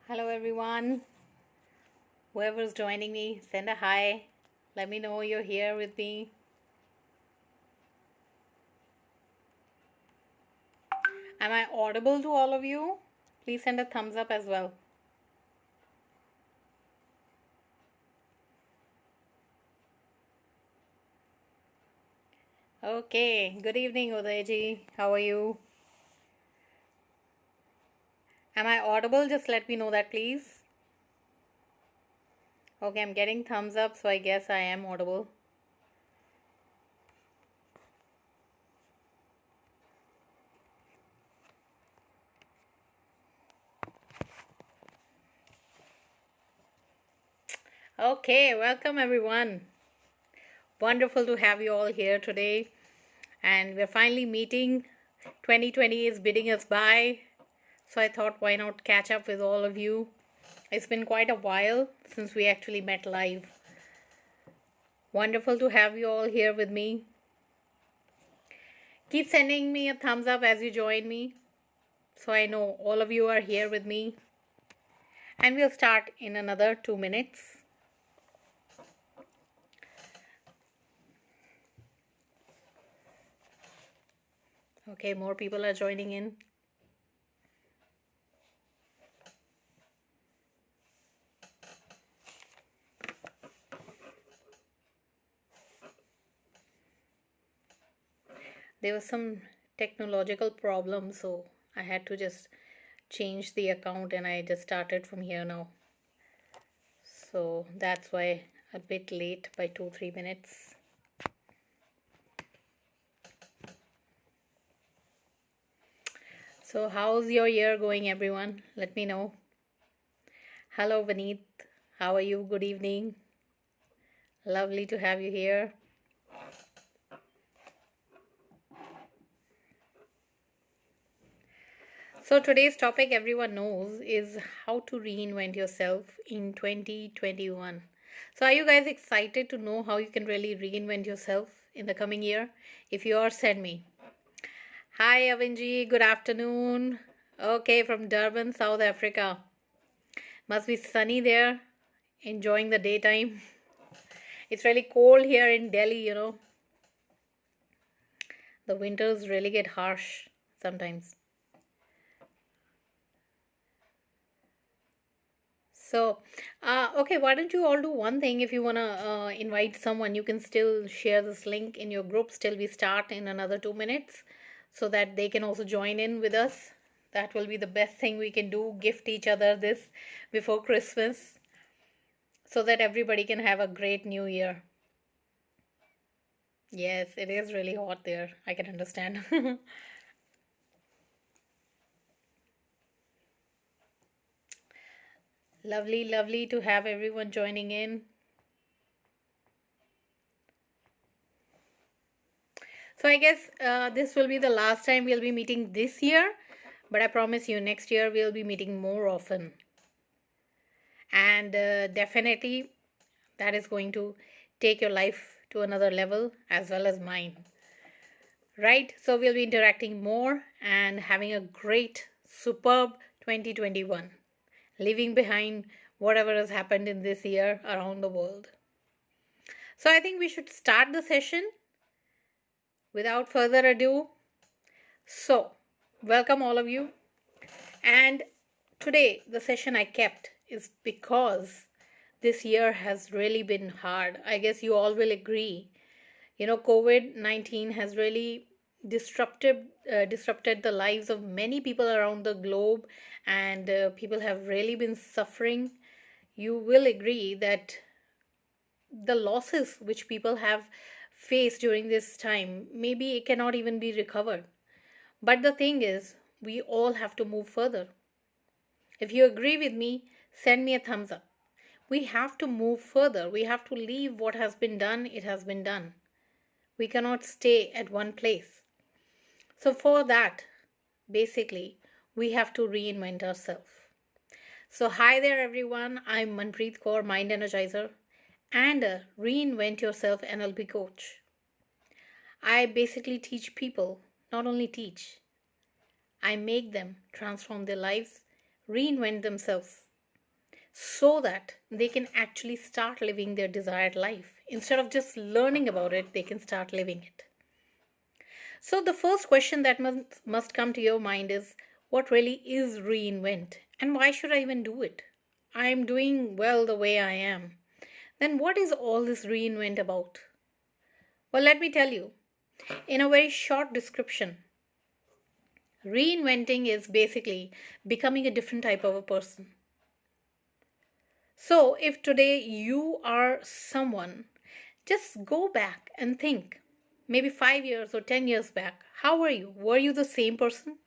Hello everyone. Whoever's joining me, send a hi. Let me know you're here with me. Am I audible to all of you? Please send a thumbs up as well. Okay, good evening Udayji. How are you? Am I audible? Just let me know that please. Okay, I'm getting thumbs up, so I guess I am audible. Okay, welcome everyone. Wonderful to have you all here today. And we're finally meeting. 2020 is bidding us bye. So I thought, why not catch up with all of you? It's been quite a while since we actually met live. Wonderful to have you all here with me. Keep sending me a thumbs up as you join me, so I know all of you are here with me. And we'll start in another 2 minutes. Okay, more people are joining in. There was some technological problem, so I had to just change the account and I just started from here now. So that's why a bit late by 2-3 minutes. So how's your year going, everyone? Let me know. Hello Vaneet, how are you? Good evening. Lovely to have you here. So today's topic, everyone knows, is how to reinvent yourself in 2021. So are you guys excited to know how you can really reinvent yourself in the coming year? If you are, send me. Hi Avinji, good afternoon. Okay, from Durban, South Africa. Must be sunny there, enjoying the daytime. It's really cold here in Delhi, you know. The winters really get harsh sometimes. So, okay, why don't you all do one thing? If you want to invite someone, you can still share this link in your groups till we start in another 2 minutes so that they can also join in with us. That will be the best thing we can do, gift each other this before Christmas so that everybody can have a great new year. Yes, it is really hot there. I can understand. Lovely, lovely to have everyone joining in. So I guess this will be the last time we'll be meeting this year, but I promise you next year we'll be meeting more often. And definitely that is going to take your life to another level as well as mine. Right? So we'll be interacting more and having a great, superb 2021, leaving behind whatever has happened in this year around the world. So I think we should start the session without further ado. So, welcome all of you. And today, the session I kept is because this year has really been hard. I guess you all will agree. You know, COVID-19 has really disrupted the lives of many people around the globe, and people have really been suffering. You will agree that the losses which people have faced during this time, maybe it cannot even be recovered. But the thing is, we all have to move further. If you agree with me, send me a thumbs up. We have to move further. We have to leave what has been done, it has been done. We cannot stay at one place. So for that, basically, we have to reinvent ourselves. So hi there everyone, I'm Manpreet Kaur, Mind Energizer, and a Reinvent Yourself NLP coach. I basically teach people, not only teach, I make them transform their lives, reinvent themselves so that they can actually start living their desired life. Instead of just learning about it, they can start living it. So, the first question that must come to your mind is, what really is reinvent? And why should I even do it? I am doing well the way I am. Then, what is all this reinvent about? Well, let me tell you in a very short description. Reinventing is basically becoming a different type of a person. So, if today you are someone, just go back and think maybe 5 years or 10 years back. How were you? Were you the same person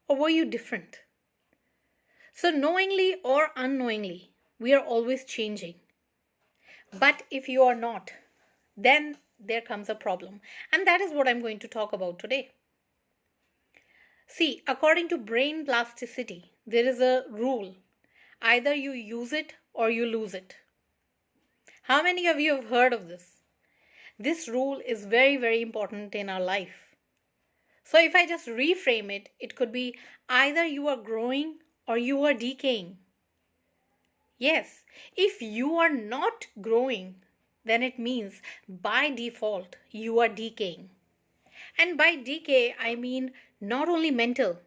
or were you different? So, knowingly or unknowingly, we are always changing. But if you are not, then there comes a problem. And that is what I'm going to talk about today. See, according to brain plasticity, there is a rule. Either you use it or you lose it. How many of you have heard of this? This rule is very, very important in our life. So if I just reframe it, it could be either you are growing or you are decaying. Yes, if you are not growing, then it means by default you are decaying. And by decay, I mean not only mental,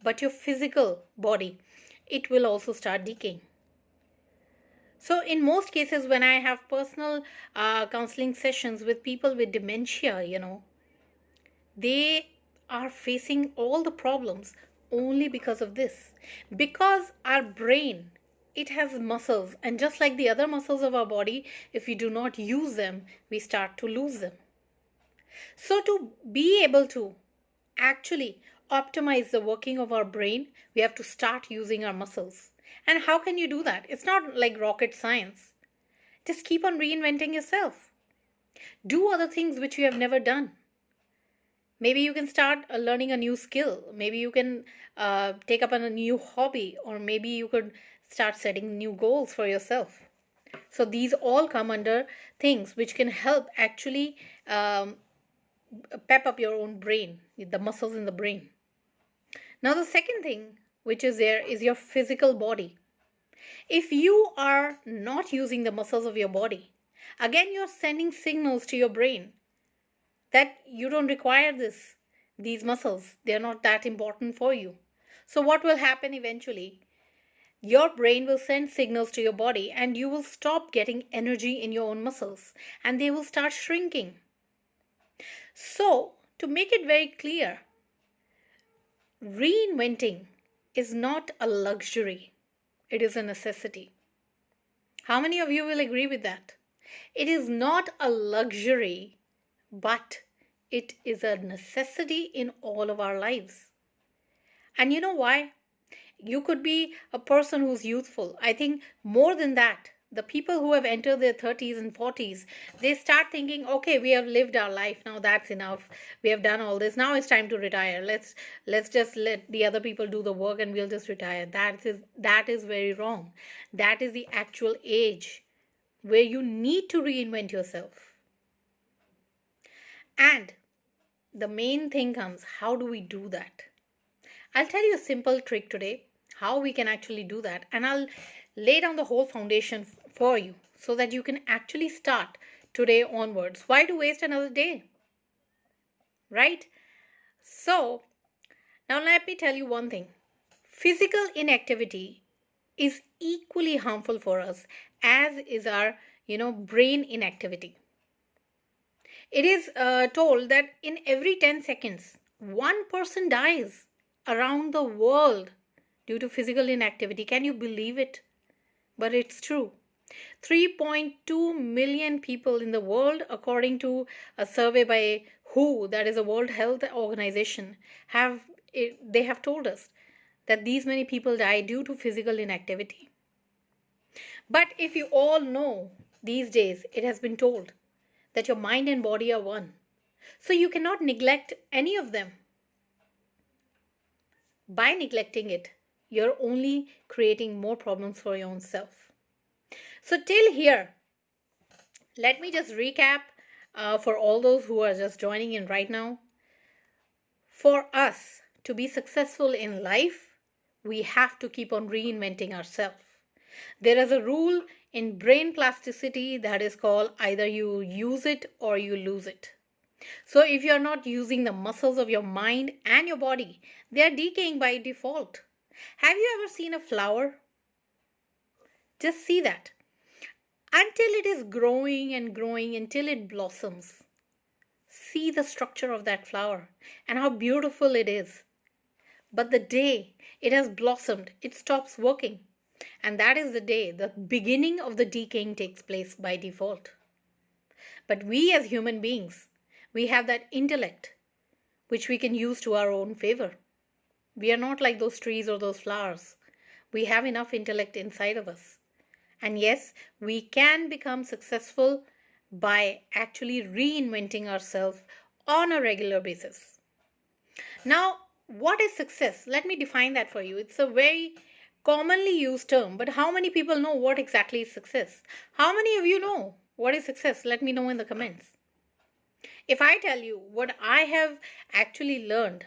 but your physical body. It will also start decaying. So, in most cases, when I have personal counseling sessions with people with dementia, they are facing all the problems only because of this. Because our brain, it has muscles, and just like the other muscles of our body, if we do not use them, we start to lose them. So, to be able to actually optimize the working of our brain, we have to start using our muscles. And how can you do that? It's not like rocket science. Just keep on reinventing yourself. Do other things which you have never done. Maybe you can start learning a new skill. Maybe you can take up a new hobby, or maybe you could start setting new goals for yourself. So these all come under things which can help actually pep up your own brain, the muscles in the brain. Now, the second thing which is there is your physical body. If you are not using the muscles of your body, again, you're sending signals to your brain that you don't require these muscles. They're not that important for you. So what will happen eventually? Your brain will send signals to your body and you will stop getting energy in your own muscles and they will start shrinking. So, to make it very clear, reinventing is not a luxury, it is a necessity. How many of you will agree with that? It is not a luxury, but it is a necessity in all of our lives. And you know why? You could be a person who's youthful. I think more than that, the people who have entered their 30s and 40s, they start thinking, okay, we have lived our life. Now that's enough. We have done all this. Now it's time to retire. Let's just let the other people do the work and we'll just retire. That is very wrong. That is the actual age where you need to reinvent yourself. And the main thing comes, how do we do that? I'll tell you a simple trick today, how we can actually do that. And I'll lay down the whole foundation for you so that you can actually start today onwards. Why to waste another day? Right? So, now let me tell you one thing. Physical inactivity is equally harmful for us as is our, brain inactivity. It is told that in every 10 seconds, one person dies around the world due to physical inactivity. Can you believe it? But it's true. 3.2 million people in the world, according to a survey by WHO, that is a World Health Organization, they have told us that these many people die due to physical inactivity. But if you all know, these days it has been told that your mind and body are one. So you cannot neglect any of them. By neglecting it, you're only creating more problems for your own self. So till here, let me just recap for all those who are just joining in right now. For us to be successful in life, we have to keep on reinventing ourselves. There is a rule in brain plasticity that is called either you use it or you lose it. So if you're not using the muscles of your mind and your body, they are decaying by default. Have you ever seen a flower? Just see that. Until it is growing and growing until it blossoms. See the structure of that flower and how beautiful it is. But the day it has blossomed, it stops working. And that is the day the beginning of the decaying takes place by default. But we as human beings, we have that intellect which we can use to our own favor. We are not like those trees or those flowers. We have enough intellect inside of us. And yes, we can become successful by actually reinventing ourselves on a regular basis. Now, what is success? Let me define that for you. It's a very commonly used term, but how many people know what exactly is success? How many of you know what is success? Let me know in the comments. If I tell you what I have actually learned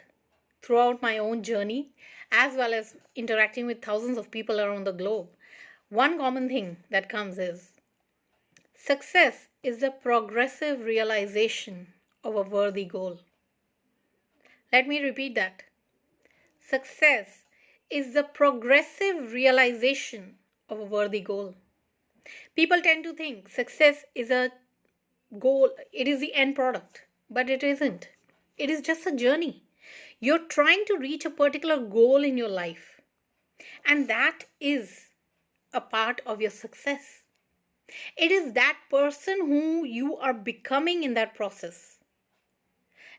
throughout my own journey, as well as interacting with thousands of people around the globe, one common thing that comes is success is the progressive realization of a worthy goal. Let me repeat that. Success is the progressive realization of a worthy goal. People tend to think success is a goal, it is the end product, but it isn't. It is just a journey. You're trying to reach a particular goal in your life, and that is a part of your success. It is that person who you are becoming in that process.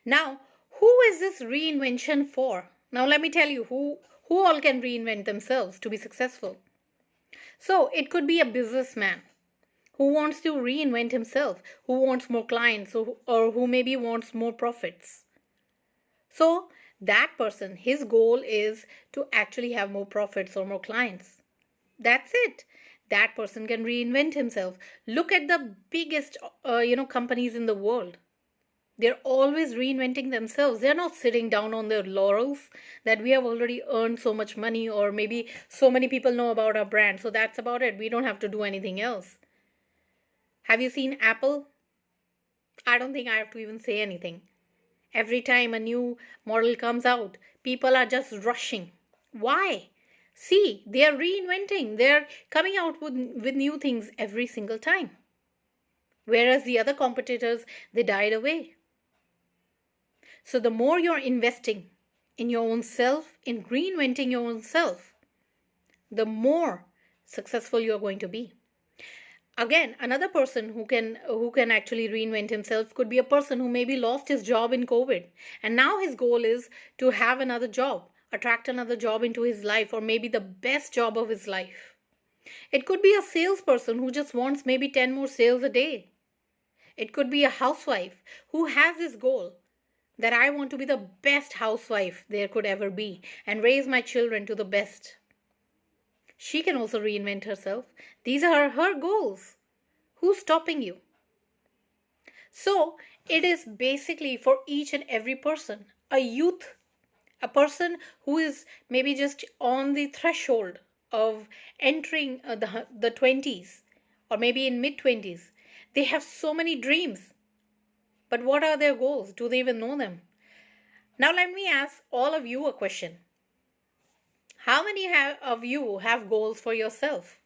Now, who is this reinvention for? Now, let me tell you who all can reinvent themselves to be successful. So, it could be a businessman who wants to reinvent himself, who wants more clients, or who maybe wants more profits. So, that person, his goal is to actually have more profits or more clients. That's it. That person can reinvent himself. Look at the biggest, companies in the world. They're always reinventing themselves. They're not sitting down on their laurels that we have already earned so much money, or maybe so many people know about our brand. So that's about it. We don't have to do anything else. Have you seen Apple? I don't think I have to even say anything. Every time a new model comes out, people are just rushing. Why? See, they are reinventing. They're coming out with new things every single time. Whereas the other competitors, they died away. So the more you're investing in your own self, in reinventing your own self, the more successful you're going to be. Again, another person who can actually reinvent himself could be a person who maybe lost his job in COVID, and now his goal is to have another job, attract another job into his life, or maybe the best job of his life. It could be a salesperson who just wants maybe 10 more sales a day. It could be a housewife who has this goal that I want to be the best housewife there could ever be and raise my children to the best. She can also reinvent herself. These are her goals. Who's stopping you? So it is basically for each and every person, a youth, a person who is maybe just on the threshold of entering the 20s or maybe in mid-20s. They have so many dreams. But what are their goals? Do they even know them? Now let me ask all of you a question. How many of you have goals for yourself?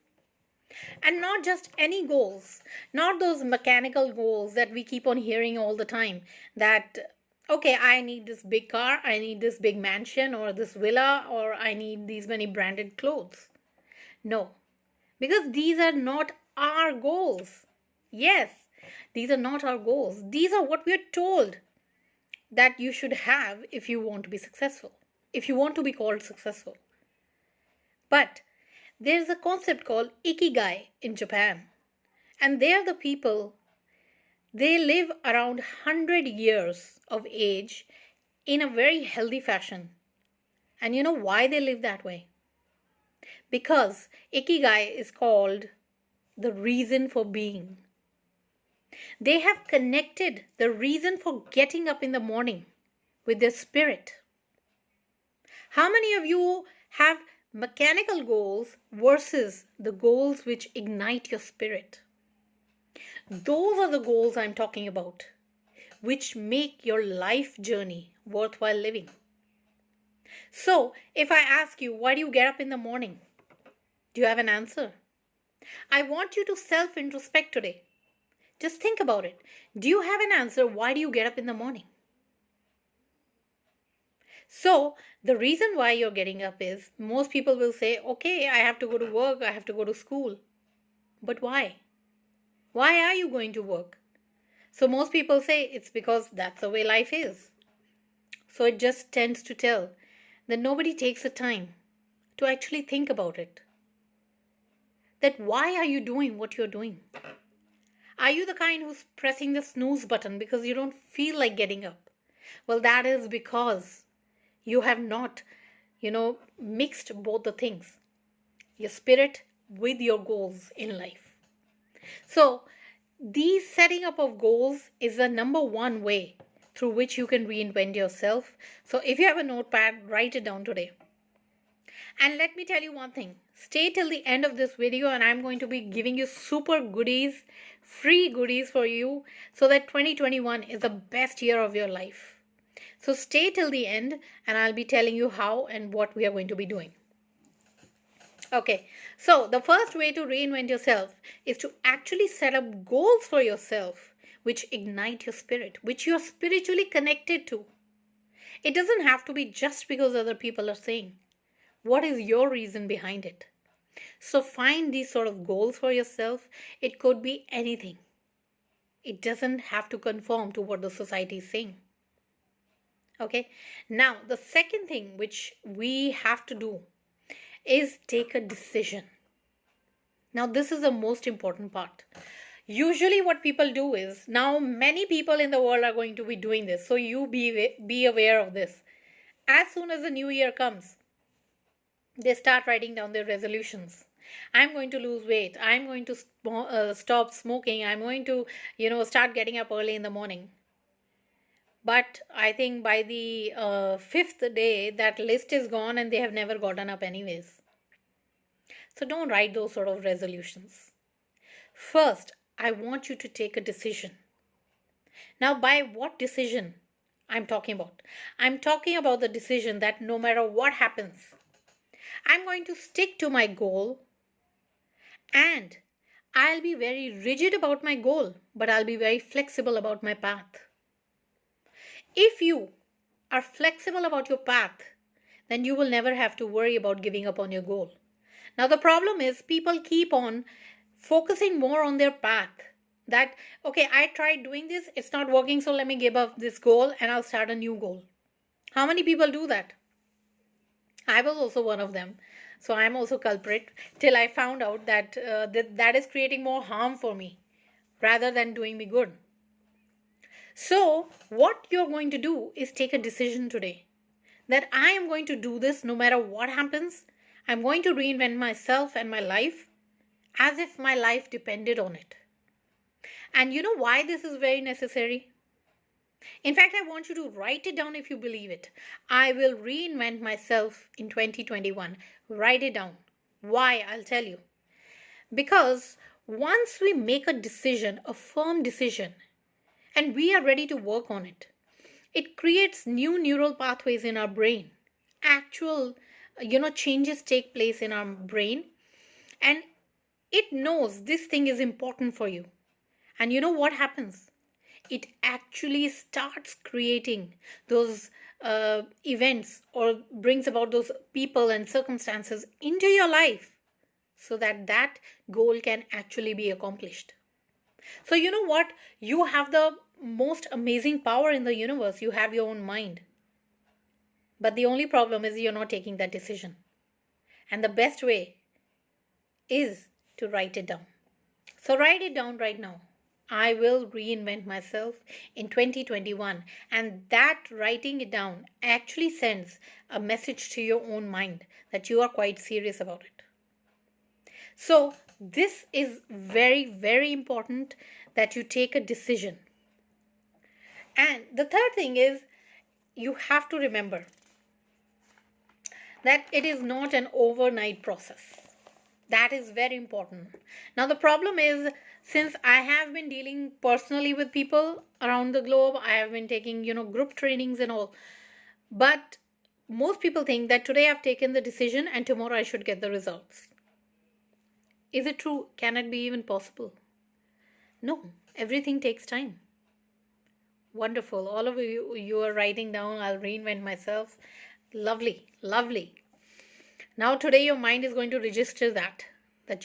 And not just any goals, not those mechanical goals that we keep on hearing all the time that, okay, I need this big car, I need this big mansion or this villa, or I need these many branded clothes. No, because these are not our goals. Yes, these are not our goals. These are what we are told that you should have if you want to be successful, if you want to be called successful. But there's a concept called ikigai in Japan. And they're the people, they live around 100 years of age in a very healthy fashion. And you know why they live that way? Because ikigai is called the reason for being. They have connected the reason for getting up in the morning with their spirit. How many of you have Mechanical goals versus the goals which ignite your spirit. Those are the goals I'm talking about, which make your life journey worthwhile living. So, if I ask you, why do you get up in the morning? Do you have an answer? I want you to self introspect today. Just think about it. Do you have an answer? Why do you get up in the morning? So, the reason why you're getting up is most people will say, okay, I have to go to work, I have to go to school. But why? Why are you going to work? So, most people say it's because that's the way life is. So, it just tends to tell that nobody takes the time to actually think about it. That why are you doing what you're doing? Are you the kind who's pressing the snooze button because you don't feel like getting up? Well, that is because you have not, mixed both the things, your spirit with your goals in life. So, these setting up of goals is the number one way through which you can reinvent yourself. So, if you have a notepad, write it down today. And let me tell you one thing, stay till the end of this video and I'm going to be giving you super goodies, free goodies for you so that 2021 is the best year of your life. So stay till the end and I'll be telling you how and what we are going to be doing. Okay, so the first way to reinvent yourself is to actually set up goals for yourself which ignite your spirit, which you're spiritually connected to. It doesn't have to be just because other people are saying. What is your reason behind it? So find these sort of goals for yourself. It could be anything. It doesn't have to conform to what the society is saying. Okay, now the second thing which we have to do is take a decision. Now this is the most important part. Usually what people do is, now many people in the world are going to be doing this, so you be aware of this. As soon as the new year comes, they start writing down their resolutions. I'm going to lose weight, I'm going to stop smoking, I'm going to start getting up early in the morning. But I think by the fifth day, that list is gone and they have never gotten up anyways. So don't write those sort of resolutions. First, I want you to take a decision. Now, by what decision I'm talking about? I'm talking about the decision that no matter what happens, I'm going to stick to my goal and I'll be very rigid about my goal, but I'll be very flexible about my path. If you are flexible about your path, then you will never have to worry about giving up on your goal. Now, the problem is people keep on focusing more on their path. That, okay, I tried doing this, it's not working, so let me give up this goal and I'll start a new goal. How many people do that? I was also one of them. So I'm also culprit till I found out that that is creating more harm for me rather than doing me good. So what you're going to do is take a decision today that I am going to do this no matter what happens. I'm going to reinvent myself and my life as if my life depended on it. And you know why this is very necessary? In fact, I want you to write it down if you believe it. I will reinvent myself in 2021. Write it down. Why? I'll tell you. Because once we make a decision, a firm decision, and we are ready to work on it, it creates new neural pathways in our brain. Actual, changes take place in our brain, and it knows this thing is important for you. And you know what happens? It actually starts creating those events or brings about those people and circumstances into your life so that that goal can actually be accomplished. So you know what? You have the most amazing power in the universe. You have your own mind. But the only problem is you're not taking that decision. And the best way is to write it down. So write it down right now. I will reinvent myself in 2021. And that writing it down actually sends a message to your own mind that you are quite serious about it. So this is very, very important that you take a decision. And the third thing is you have to remember that it is not an overnight process. That is very important. Now, the problem is, since I have been dealing personally with people around the globe, I have been taking, group trainings and all. But most people think that today I've taken the decision and tomorrow I should get the results. Is it true? Can it be even possible? No, everything takes time. Wonderful. All of you are writing down, I'll reinvent myself. Lovely, lovely. Now today your mind is going to register that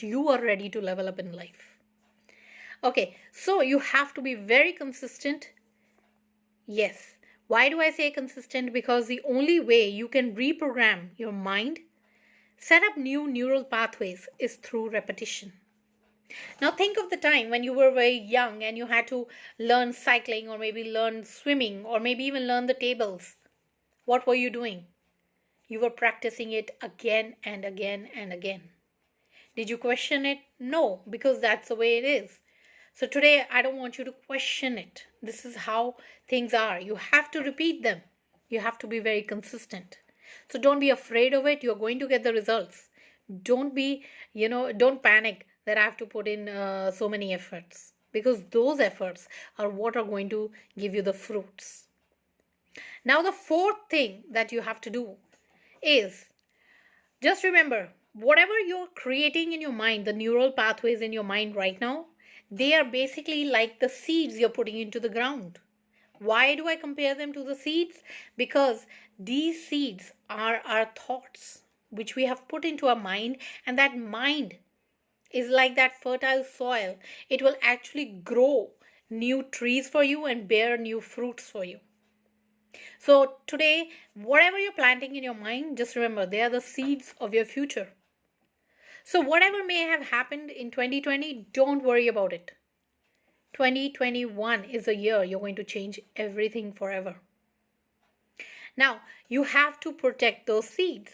you are ready to level up in life. Okay, so you have to be very consistent. Yes. Why do I say consistent? Because the only way you can reprogram your mind, set up new neural pathways, is through repetition. Now think of the time when you were very young and you had to learn cycling or maybe learn swimming or maybe even learn the tables. What were you doing? You were practicing it again and again and again. Did you question it? No, because that's the way it is. So today I don't want you to question it. This is how things are. You have to repeat them. You have to be very consistent. So don't be afraid of it. You're going to get the results. Don't be, don't panic that I have to put in so many efforts, because those efforts are what are going to give you the fruits. Now, the fourth thing that you have to do is just remember, whatever you're creating in your mind, the neural pathways in your mind right now, they are basically like the seeds you're putting into the ground. Why do I compare them to the seeds? Because these seeds are our thoughts, which we have put into our mind, and that mind is like that fertile soil. It will actually grow new trees for you and bear new fruits for you. So today, whatever you're planting in your mind, just remember, they are the seeds of your future. So whatever may have happened in 2020, don't worry about it. 2021 is a year you're going to change everything forever. Now, you have to protect those seeds.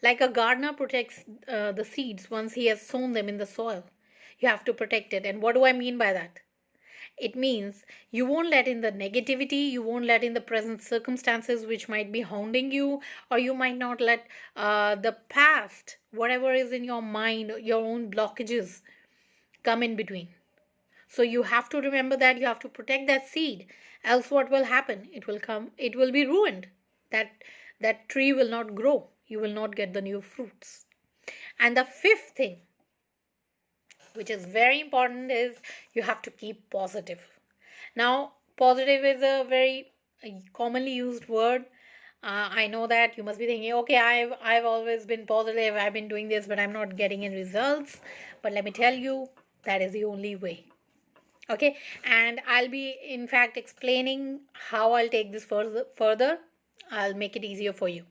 Like a gardener protects the seeds once he has sown them in the soil. You have to protect it. And what do I mean by that? It means you won't let in the negativity, you won't let in the present circumstances which might be hounding you, or you might not let the past, whatever is in your mind, your own blockages, come in between. So you have to remember that you have to protect that seed. Else what will happen? It will be ruined. That tree will not grow. You will not get the new fruits. And the fifth thing, which is very important, is you have to keep positive. Now, positive is a very commonly used word. I know that you must be thinking, okay, I've always been positive, I've been doing this, but I'm not getting any results. But let me tell you, that is the only way. Okay, and I'll be in fact explaining how I'll take this further. I'll make it easier for you.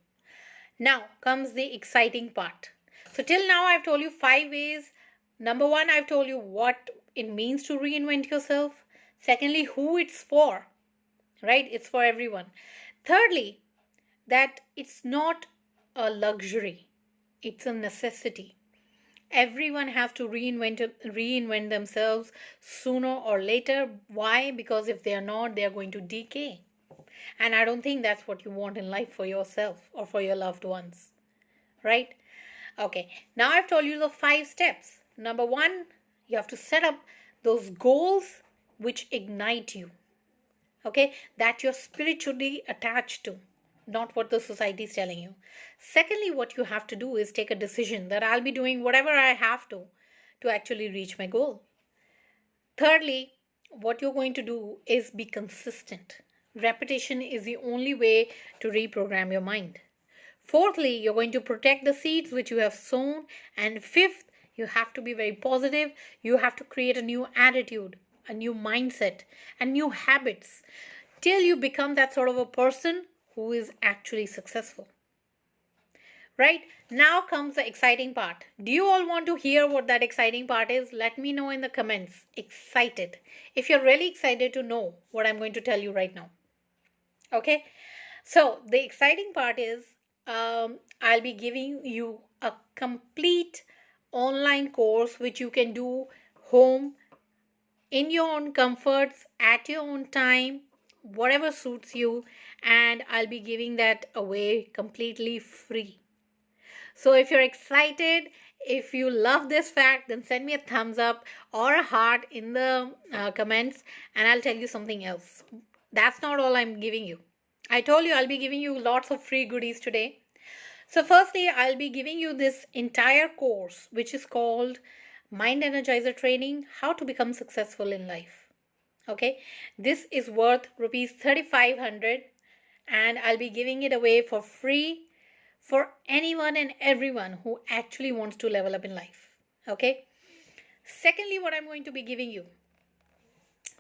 Now comes the exciting part. So till now I've told you 5 ways. Number 1, I've told you what it means to reinvent yourself. Secondly, who it's for, right? It's for everyone. Thirdly, that it's not a luxury, it's a necessity. Everyone has to reinvent themselves sooner or later. Why? Because if they are not, they are going to decay. And I don't think that's what you want in life for yourself or for your loved ones. Right? Okay. Now I've told you the 5 steps. Number 1, you have to set up those goals which ignite you. Okay? That you're spiritually attached to, not what the society is telling you. Secondly, what you have to do is take a decision that I'll be doing whatever I have to actually reach my goal. Thirdly, what you're going to do is be consistent. Repetition is the only way to reprogram your mind. Fourthly, you're going to protect the seeds which you have sown. And fifth, you have to be very positive. You have to create a new attitude, a new mindset, and new habits till you become that sort of a person who is actually successful. Right? Now comes the exciting part. Do you all want to hear what that exciting part is? Let me know in the comments. Excited. If you're really excited to know what I'm going to tell you right now. Okay? So the exciting part is I'll be giving you a complete online course which you can do home in your own comforts, at your own time, whatever suits you, and I'll be giving that away completely free. So if you're excited, if you love this fact, then send me a thumbs up or a heart in the comments, and I'll tell you something else. That's not all I'm giving you. I told you I'll be giving you lots of free goodies today. So, firstly, I'll be giving you this entire course, which is called Mind Energizer Training, How to Become Successful in Life. Okay, this is worth rupees 3,500, and I'll be giving it away for free for anyone and everyone who actually wants to level up in life. Okay, secondly, what I'm going to be giving you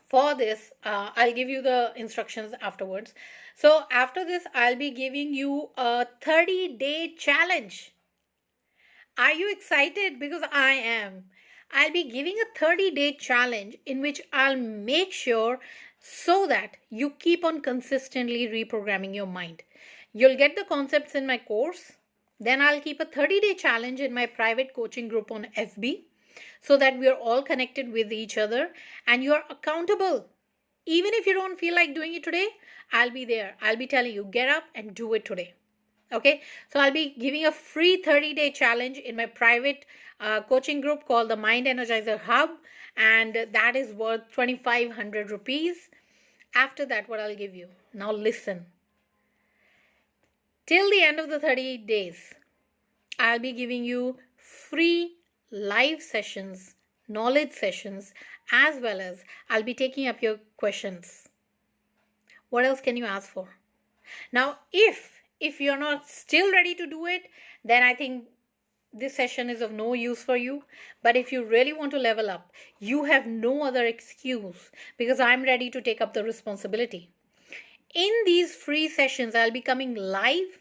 for this, I'll give you the instructions afterwards. So after this, I'll be giving you a 30-day challenge. Are you excited? Because I am. I'll be giving a 30-day challenge in which I'll make sure so that you keep on consistently reprogramming your mind. You'll get the concepts in my course. Then I'll keep a 30-day challenge in my private coaching group on FB, so that we are all connected with each other and you are accountable. Even if you don't feel like doing it today, I'll be there. I'll be telling you, get up and do it today. Okay, so I'll be giving a free 30-day challenge in my private coaching group called the Mind Energizer Hub, and that is worth 2,500 rupees. After that, what I'll give you, now listen, till the end of the 30 days, I'll be giving you free live sessions, knowledge sessions, as well as I'll be taking up your questions. What else can you ask for? Now, if you're not still ready to do it, then I think this session is of no use for you. But if you really want to level up, you have no other excuse, because I'm ready to take up the responsibility. In these free sessions, I'll be coming live.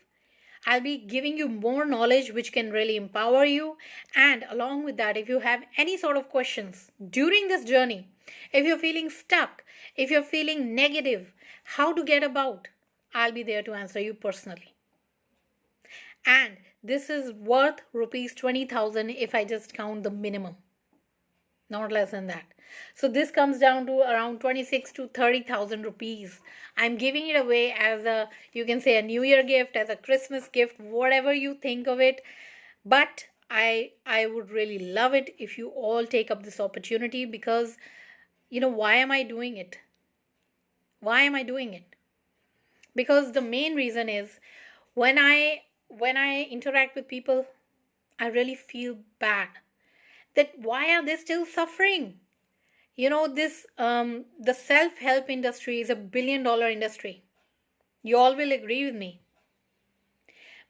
I'll be giving you more knowledge which can really empower you. And along with that, if you have any sort of questions during this journey, if you're feeling stuck, if you're feeling negative, how to get about, I'll be there to answer you personally. And this is worth rupees 20,000 if I just count the minimum, not less than that. So this comes down to around 26 to 30,000 rupees. I'm giving it away as a, you can say, a New Year gift, as a Christmas gift, whatever you think of it. But I would really love it if you all take up this opportunity, because why am I doing it? Why am I doing it? Because the main reason is, when I interact with people, I really feel bad that why are they still suffering? This the self-help industry is a billion-dollar industry. You all will agree with me.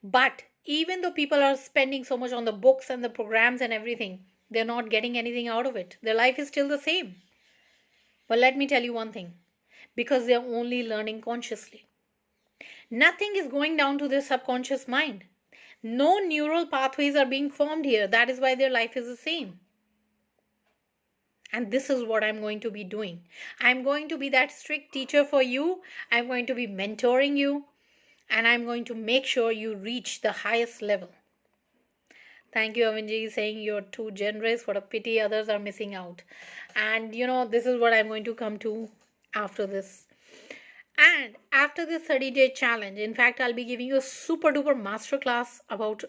But even though people are spending so much on the books and the programs and everything, they're not getting anything out of it. Their life is still the same. But let me tell you one thing, because they're only learning consciously. Nothing is going down to their subconscious mind. No neural pathways are being formed here. That is why their life is the same. And this is what I'm going to be doing. I'm going to be that strict teacher for you. I'm going to be mentoring you. And I'm going to make sure you reach the highest level. Thank you, Avinji, saying you're too generous. What a pity others are missing out. And this is what I'm going to come to after this. And after this 30-day challenge, in fact, I'll be giving you a super duper masterclass about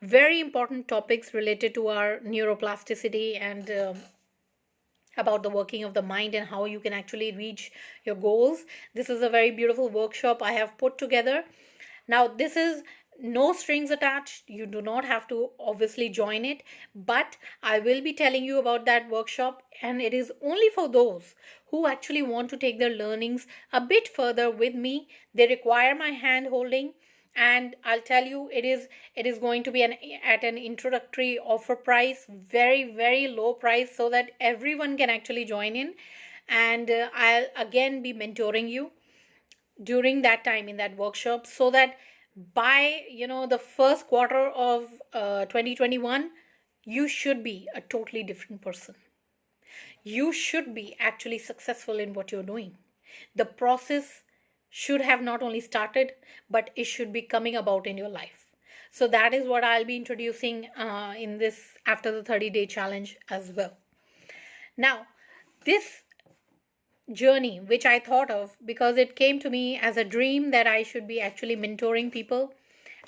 very important topics related to our neuroplasticity and about the working of the mind and how you can actually reach your goals. This is a very beautiful workshop I have put together. Now, this is no strings attached. You do not have to obviously join it, but I will be telling you about that workshop, and it is only for those who actually want to take their learnings a bit further with me. They require my hand holding, and I'll tell you, it is going to be at an introductory offer price, very, very low price, so that everyone can actually join in. And I'll again be mentoring you during that time in that workshop, so that by the first quarter of 2021, you should be a totally different person. You should be actually successful in what you're doing. The process should have not only started, but it should be coming about in your life. So that is what I'll be introducing in this after the 30-day challenge as well. Now, this journey, which I thought of because it came to me as a dream that I should be actually mentoring people,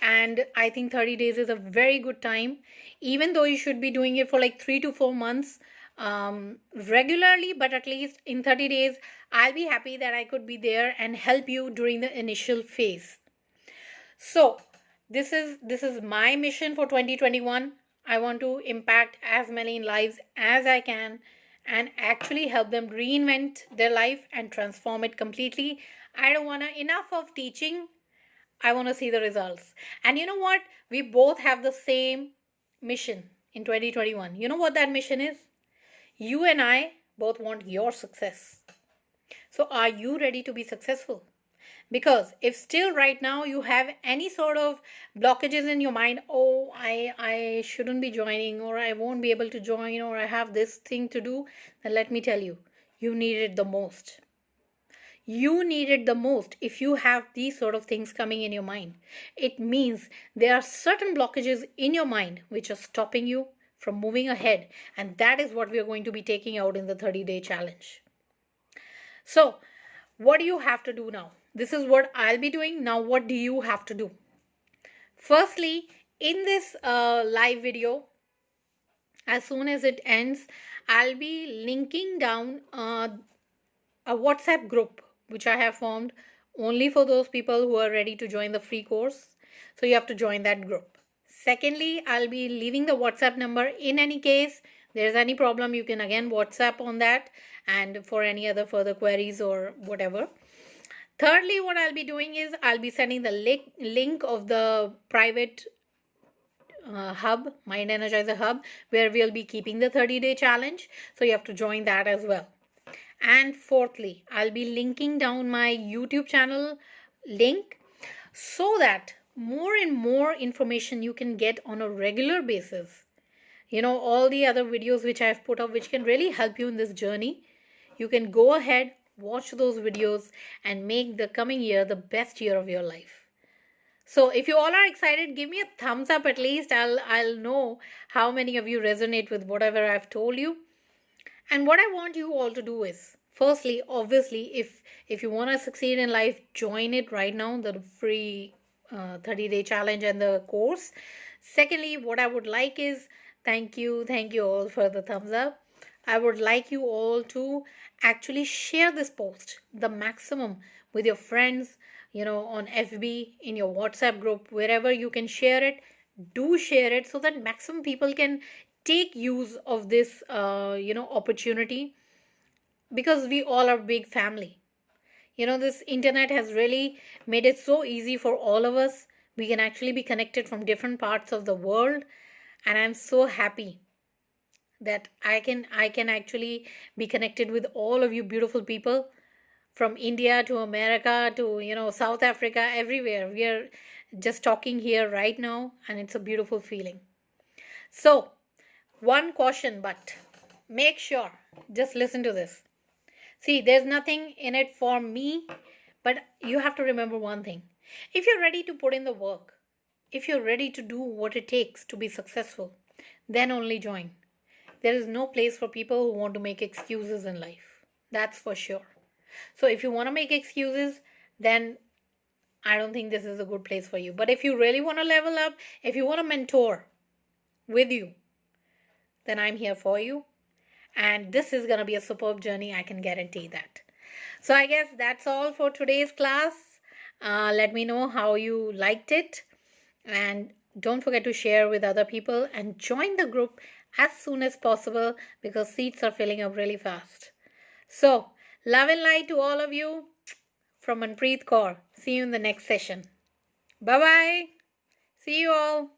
And I think 30 days is a very good time, even though you should be doing it for like 3 to 4 months regularly, but at least in 30 days, I'll be happy that I could be there and help you during the initial phase. So this is my mission for 2021. I want to impact as many lives as I can and actually help them reinvent their life and transform it completely. I don't want to enough of teaching. I want to see the results. And you know what? We both have the same mission in 2021. You know what that mission is? You and I both want your success. So, are you ready to be successful? Because if still right now you have any sort of blockages in your mind, oh, I shouldn't be joining, or I won't be able to join, or I have this thing to do, then let me tell you, you need it the most. You need it the most if you have these sort of things coming in your mind. It means there are certain blockages in your mind which are stopping you from moving ahead, and that is what we are going to be taking out in the 30-day challenge. So, what do you have to do now? This is what I'll be doing. Now, what do you have to do? Firstly, in this live video, as soon as it ends, I'll be linking down a WhatsApp group which I have formed only for those people who are ready to join the free course. So you have to join that group. Secondly, I'll be leaving the WhatsApp number. In any case there's any problem, you can again WhatsApp on that, and for any other further queries or whatever. Thirdly, what I'll be doing is I'll be sending the link of the private hub, Mind Energizer Hub, where we'll be keeping the 30-day challenge. So you have to join that as well. And fourthly, I'll be linking down my YouTube channel link so that more and more information you can get on a regular basis. You know, all the other videos which I've put up which can really help you in this journey. You can go ahead, watch those videos, and make the coming year the best year of your life. So if you all are excited, give me a thumbs up at least. I'll know how many of you resonate with whatever I've told you. And what I want you all to do is, firstly, obviously, if you want to succeed in life, join it right now, the free 30-day challenge and the course. Secondly, what I would like is, thank you all for the thumbs up. I would like you all to actually share this post the maximum with your friends, you know, on FB, in your WhatsApp group, wherever you can share it. Do share it so that maximum people can take use of this opportunity, because we all are big family. You know, this internet has really made it so easy for all of us. We can actually be connected from different parts of the world, and I'm so happy that I can actually be connected with all of you beautiful people from India to America to, you know, South Africa, everywhere. We are just talking here right now, and it's a beautiful feeling. So one caution, but make sure, just listen to this. See, there's nothing in it for me, but you have to remember one thing. If you're ready to put in the work, if you're ready to do what it takes to be successful, then only join. There is no place for people who want to make excuses in life. That's for sure. So if you want to make excuses, then I don't think this is a good place for you. But if you really want to level up, if you want a mentor with you, then I'm here for you. And this is going to be a superb journey, I can guarantee that. So I guess that's all for today's class. Let me know how you liked it. And don't forget to share with other people and join the group as soon as possible, because seats are filling up really fast. So, love and light to all of you from Manpreet Kaur. See you in the next session. Bye-bye. See you all.